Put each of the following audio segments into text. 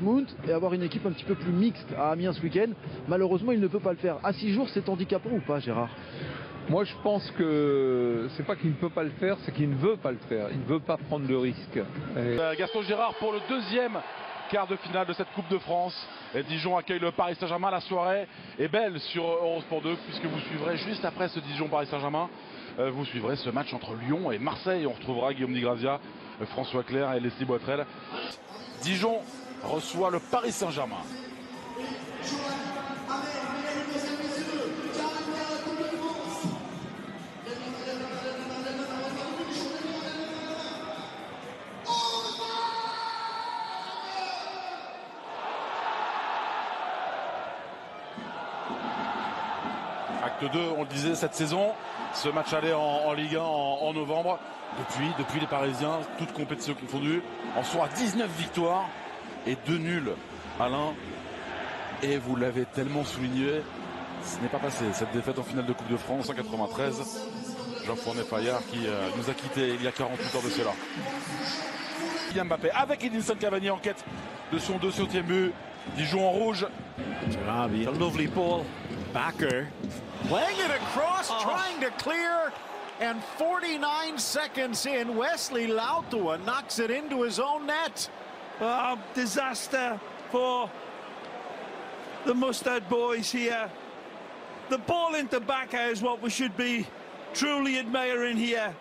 Mount et avoir une équipe un petit peu plus mixte à Amiens ce week-end. Malheureusement, il ne peut pas le faire. À 6 jours, c'est handicapant ou pas, Gérard? Moi, je pense que c'est pas qu'il ne peut pas le faire, c'est qu'il ne veut pas le faire. Il ne veut pas prendre le risque. Gaston Gérard pour le deuxième quart de finale de cette Coupe de France. Et Dijon accueille le Paris Saint-Germain. La soirée est belle sur Eurosport 2 puisque vous suivrez juste après ce Dijon-Paris Saint-Germain. Vous suivrez ce match entre Lyon et Marseille. On retrouvera Guillaume Di Grazia, François Clerc et Leslie Boitrel. Dijon reçoit le Paris Saint-Germain. Acte 2, on le disait cette saison, ce match allait en Ligue 1 en novembre. Depuis les Parisiens, toutes compétitions confondues, en sont à 19 victoires et 2 nuls. Alain, et vous l'avez tellement souligné, ce n'est pas passé. Cette défaite en finale de Coupe de France en 1993, Jean-Fournet Fayard qui nous a quittés il y a 48 heures de cela. Kylian Mbappé avec Edinson Cavani en quête de son 200e but. Dijon en rouge. Jarabi, a lovely ball. Backer. Playing it across, trying to clear. And 49 seconds in, Wesley Lautua knocks it into his own net. Disaster for the Mustard boys here. The ball into Backer is what we should be truly admiring here.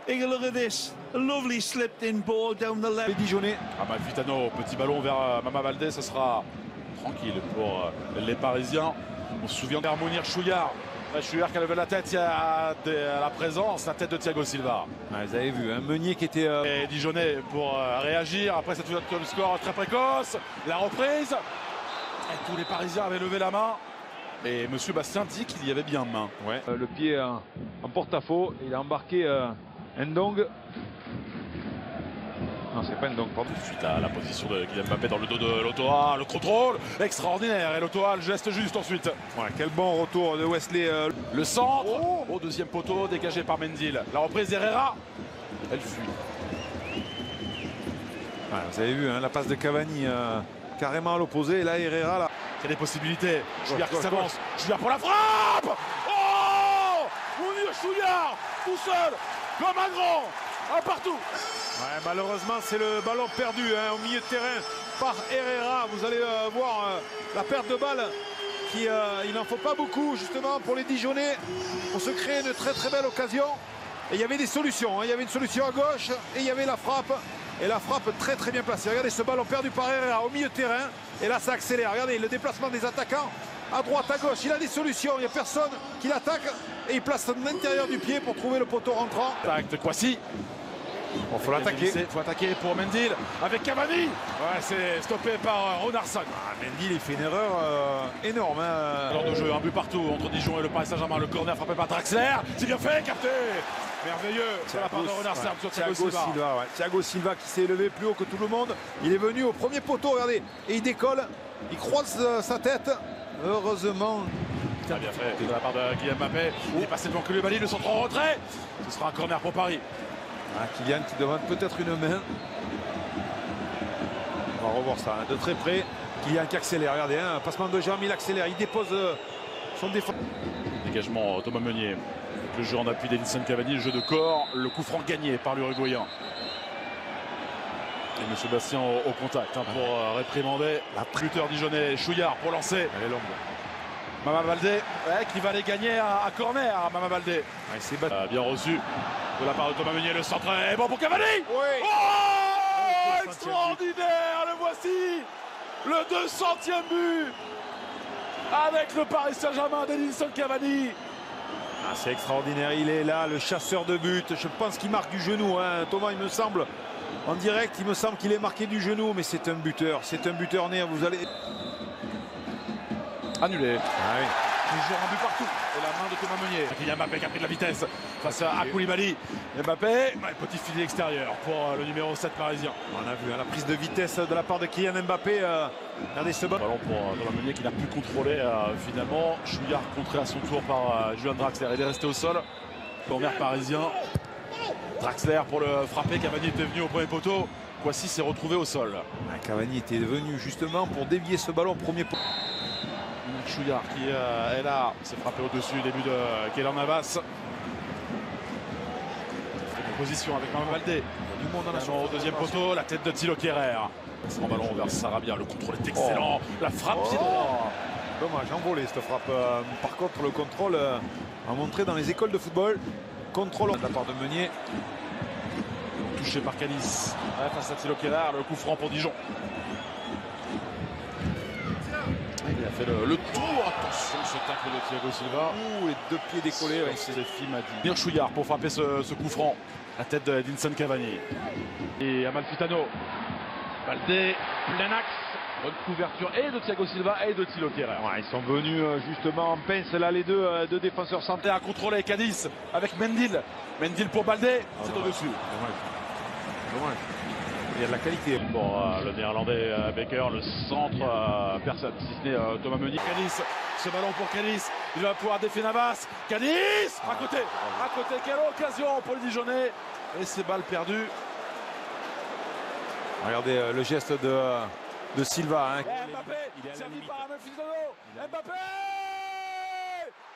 Take a look at this. A lovely slipped in ball down the left. Dijonais. Amalfitano, petit ballon vers Mama Valdé, ce sera tranquille pour les Parisiens. On se souvient d'Harmonir Chouillard. Chouillard qui a levé la tête, il y a la présence, la tête de Thiago Silva. Vous avez vu, un Meunier qui était... Et Dijonais pour réagir après cette ouverture du score très précoce. La reprise. Et tous les Parisiens avaient levé la main. Et monsieur Bastien dit qu'il y avait bien main. Ouais. Le pied en porte-à-faux, il a embarqué Ndong. Non, c'est pas Ndong, pardon. Suite à la position de Kylian Mbappé dans le dos de Lotoa, le contrôle extraordinaire. Et Lotoa, le geste juste ensuite. Ouais, quel bon retour de Wesley. Le centre au deuxième poteau, dégagé par Mendil. La reprise d'Herrera. Elle fuit. Ouais, vous avez vu, hein, la passe de Cavani carrément à l'opposé. Et là, Herrera, là. Il y a des possibilités. Chouillard qui s'avance. Chouillard pour la frappe. Oh, Mounir Chouillard, tout seul, comme un grand, un partout. Ouais, malheureusement, c'est le ballon perdu au milieu de terrain par Herrera. Vous allez voir la perte de balle. Il n'en faut pas beaucoup, justement, pour les Dijonais, pour se créer une très très belle occasion. Et il y avait des solutions. Il y avait une solution à gauche et il y avait la frappe. Et la frappe très très bien placée. Regardez ce ballon perdu par Herrera au milieu de terrain. Et là, ça accélère. Regardez le déplacement des attaquants à droite, à gauche. Il a des solutions. Il n'y a personne qui l'attaque. Et il place l'intérieur du pied pour trouver le poteau rentrant. Tac, Kwasi. Il faut l'attaquer. Il faut attaquer pour Mendil avec Cavani. Ouais, c'est stoppé par Ronarsson. Mendil, il fait une erreur énorme. Alors de jeu, un but partout entre Dijon et le Paris Saint-Germain. Le corner frappé par Draxler. C'est bien fait, capté. Merveilleux de la part de Ronarsson sur Thiago Silva. Ouais. Thiago Silva qui s'est élevé plus haut que tout le monde. Il est venu au premier poteau, regardez. Et il décolle. Il croise sa tête. Heureusement. Très bien fait de la part de Kylian Mbappé. Il est passé devant Koulibaly, le centre en retrait. Ce sera un corner pour Paris. Kylian qui demande peut-être une main. On va revoir ça de très près. Kylian qui accélère, regardez, passement de jambes, il accélère, il dépose son défense. Dégagement Thomas Meunier. Le jeu en appui d'Edinson Cavani, le jeu de corps, le coup franc gagné par l'Uruguayen. Et M. Bastien au contact pour réprimander la pluteur dijonnais. Chouillard pour lancer. Elle est longue. Mama Baldé qui va les gagner à corner. Mama Baldé. C'est bien reçu de la part de Thomas Meunier. Le centre est bon pour Cavani. Oui. Oh, extraordinaire. Le voici. Le 200e but avec le Paris Saint-Germain d'Edinson Cavani. C'est extraordinaire. Il est là, le chasseur de but. Je pense qu'il marque du genou. Thomas, il me semble, en direct, il me semble qu'il est marqué du genou. Mais c'est un buteur. C'est un buteur né. Vous allez... Annulé. Oui. Toujours un but partout. Et la main de Thomas Meunier. Il y a Mbappé qui a pris de la vitesse face à Koulibaly. Mbappé, petit filet extérieur pour le numéro 7 parisien. On a vu la prise de vitesse de la part de Kylian Mbappé. Regardez ce ballon. Ballon pour Thomas Meunier qui n'a pu contrôler finalement. Chouillard contré à son tour par Julian Draxler. Il est resté au sol. Corner parisien. Draxler pour le frapper. Cavani était venu au premier poteau. Kouassi s'est retrouvé au sol. Cavani était venu justement pour dévier ce ballon premier poteau. Chouillard qui est là, s'est frappé au-dessus, début de Keylor Navas. Position avec Mama Baldé. Du monde au deuxième poteau, la tête de Thilo Kehrer. Sans ballon vers Sarabia, le contrôle est excellent. La frappe pied droit. Dommage, envolé cette frappe. Par contre, le contrôle a montré dans les écoles de football. Contrôle de la part de Meunier. Touché par Canis. Ouais, face à Thilo Kehrer, le coup franc pour Dijon. Il a fait le tour. Attention, ce tacle de Thiago Silva. Ouh, les deux pieds décollés. Ouais, c'est Fimadi. Mir Chouillard pour frapper ce coup franc. La tête de Edinson Cavani. Et Amalfitano. Baldé, plein axe. Bonne couverture et de Thiago Silva et de Thilo Kehrer. Ouais, ils sont venus justement en pince là, les deux défenseurs centraux. À contrôler Cadiz avec Mendil. Mendil pour Baldé. C'est au-dessus. Dommage. Il y a de la qualité. Pour le néerlandais Becker, le centre, personne, si ce n'est Thomas Meunier. Cadiz, ce ballon pour Cadiz, il va pouvoir défier Navas. Cadiz, à côté, quelle occasion pour le Dijonais. Et ces balles perdues. Regardez le geste de Silva. Hein. Mbappé, servi par Amalfitano. Mbappé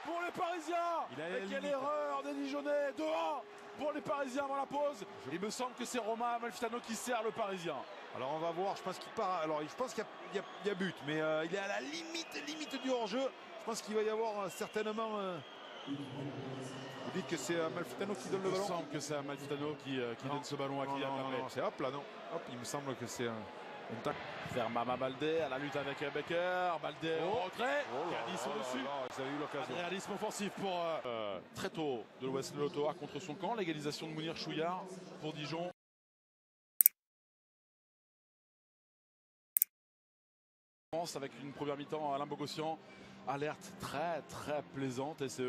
pour les Parisiens. Et quelle erreur des Dijonais. 2-1 pour les Parisiens avant la pause. Il me semble que c'est Romain Amalfitano qui sert le Parisien. Alors on va voir, je pense qu'il part. Alors je pense qu'il y a but, mais il est à la limite du hors-jeu. Je pense qu'il va y avoir certainement. Vous dites que c'est Amalfitano qui donne le ballon? Il me semble que c'est Amalfitano qui donne ce ballon à Kylian Mbappé. C'est hop là, non. Hop, il me semble que c'est un tac. Vers Mama Baldé à la lutte avec Becker. Baldé en retrait. Cadiz au-dessus. Ils avaient eu l'occasion. Réalisme offensif pour très tôt de l'Ouest Lotoa contre son camp. L'égalisation de Mounir Chouillard pour Dijon. Avec une première mi-temps, Alain Bogossian, alerte très plaisante, et c'est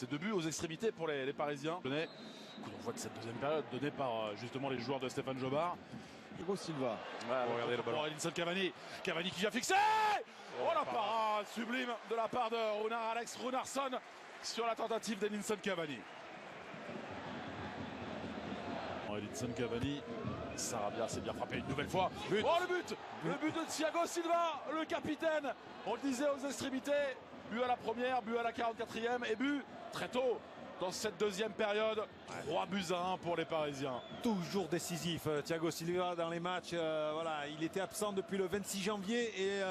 2 buts aux extrémités pour les Parisiens. On voit que cette deuxième période donnée par justement les joueurs de Stéphane Jobard. Thiago Silva. Regardez le ballon. Edinson Cavani. Cavani qui vient fixer. Oh la parade sublime de la part de Alex Runarsson sur la tentative d'Edinson Cavani. Edinson Cavani. Sarabia s'est bien frappé une nouvelle fois. But. Oh le but de Thiago Silva, le capitaine. On le disait aux extrémités. But à la première, but à la 44e et but très tôt dans cette deuxième période. 3-1 pour les Parisiens. Toujours décisif, Thiago Silva dans les matchs. Voilà, il était absent depuis le 26 janvier et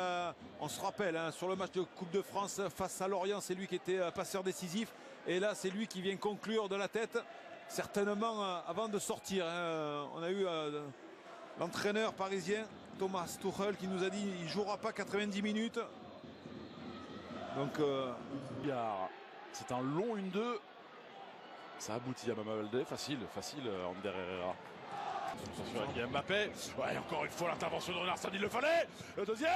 on se rappelle sur le match de Coupe de France face à Lorient, c'est lui qui était passeur décisif. Et là, c'est lui qui vient conclure de la tête. Certainement avant de sortir, on a eu l'entraîneur parisien Thomas Tuchel qui nous a dit qu'il ne jouera pas 90 minutes. Donc c'est un long 1-2. Ça aboutit à Mama Baldé, facile Ander Herrera. Avec Mbappé, ouais, encore une fois l'intervention de Runarsson, il le fallait. Le deuxième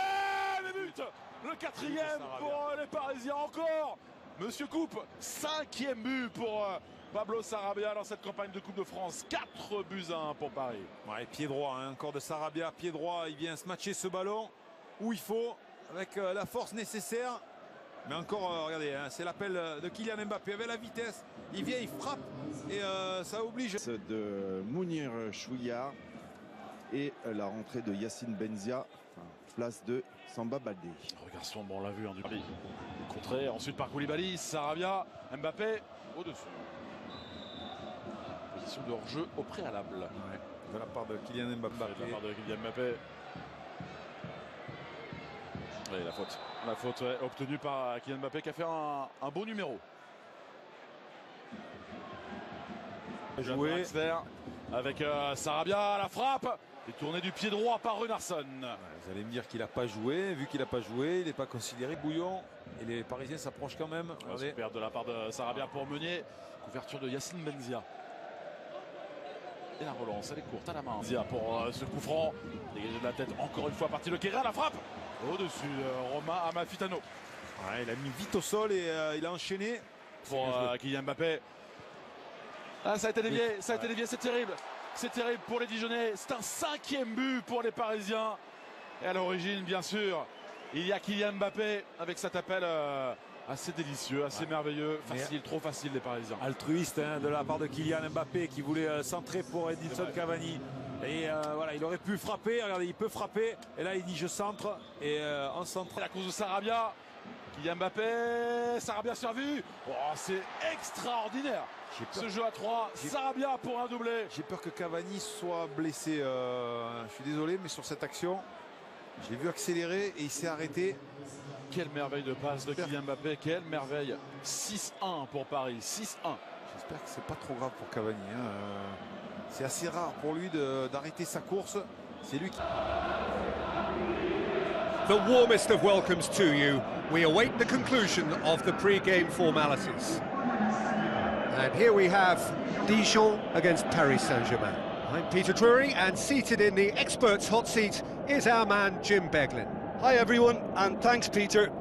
but, le 4e pour les Parisiens encore. Monsieur Coupe, 5e but pour Pablo Sarabia dans cette campagne de Coupe de France. 4-1 pour Paris. Ouais, pied droit, encore de Sarabia, pied droit. Il vient se matcher ce ballon où il faut, avec la force nécessaire. Mais encore, regardez, c'est l'appel de Kylian Mbappé avec la vitesse. Il vient, il frappe et ça oblige. De Mounir Chouillard et la rentrée de Yacine Benzia, place de Samba Baldé. Regarde son, bon, on l'a vu, du Paris. Contré, ensuite par Koulibaly, Sarabia, Mbappé au-dessus. Position de hors-jeu au préalable. Ouais, de la part de Kylian Mbappé. De la part de Kylian Mbappé. Oui, la faute obtenue par Kylian Mbappé qui a fait un beau numéro. Joué avec Sarabia, la frappe et tourné du pied droit par Runarsson. Vous allez me dire qu'il n'a pas joué. Vu qu'il n'a pas joué, il n'est pas considéré bouillon. Et les Parisiens s'approchent quand même. Super de la part de Sarabia pour Meunier. Couverture de Yacine Benzia. Et la relance, elle est courte à la main. Benzia pour ce coup franc. Dégagé de la tête encore une fois partie de Kehrer, la frappe. Au-dessus, Romain Amalfitano. Ouais, il a mis vite au sol et il a enchaîné. Pour Kylian Mbappé. Ah, ça a été dévié, c'est terrible. C'est terrible pour les Dijonais. C'est un 5e but pour les Parisiens. Et à l'origine, bien sûr, il y a Kylian Mbappé avec cet appel assez délicieux, assez merveilleux. Facile, trop facile les Parisiens. Altruiste de la part de Kylian Mbappé qui voulait centrer pour Edinson Cavani. Et voilà, il aurait pu frapper, regardez, il peut frapper. Et là, il dit je centre. Et en centre. La course de Sarabia. Kylian Mbappé. Sarabia servi. Oh, c'est extraordinaire. Ce jeu à 3. Sarabia pour un doublé. J'ai peur que Cavani soit blessé. Je suis désolé, mais sur cette action, je l'ai vu accélérer et il s'est arrêté. Quelle merveille de passe de Kylian Mbappé. Quelle merveille. 6-1 pour Paris. 6-1. J'espère que c'est pas trop grave pour Cavani. C'est assez rare pour lui d'arrêter sa course. C'est lui qui... The warmest of welcomes to you. We await the conclusion of the pre-game formalities. And here we have Dijon against Paris Saint-Germain. I'm Peter Drury, and seated in the experts' hot seat is our man Jim Beglin. Hi everyone, and thanks Peter.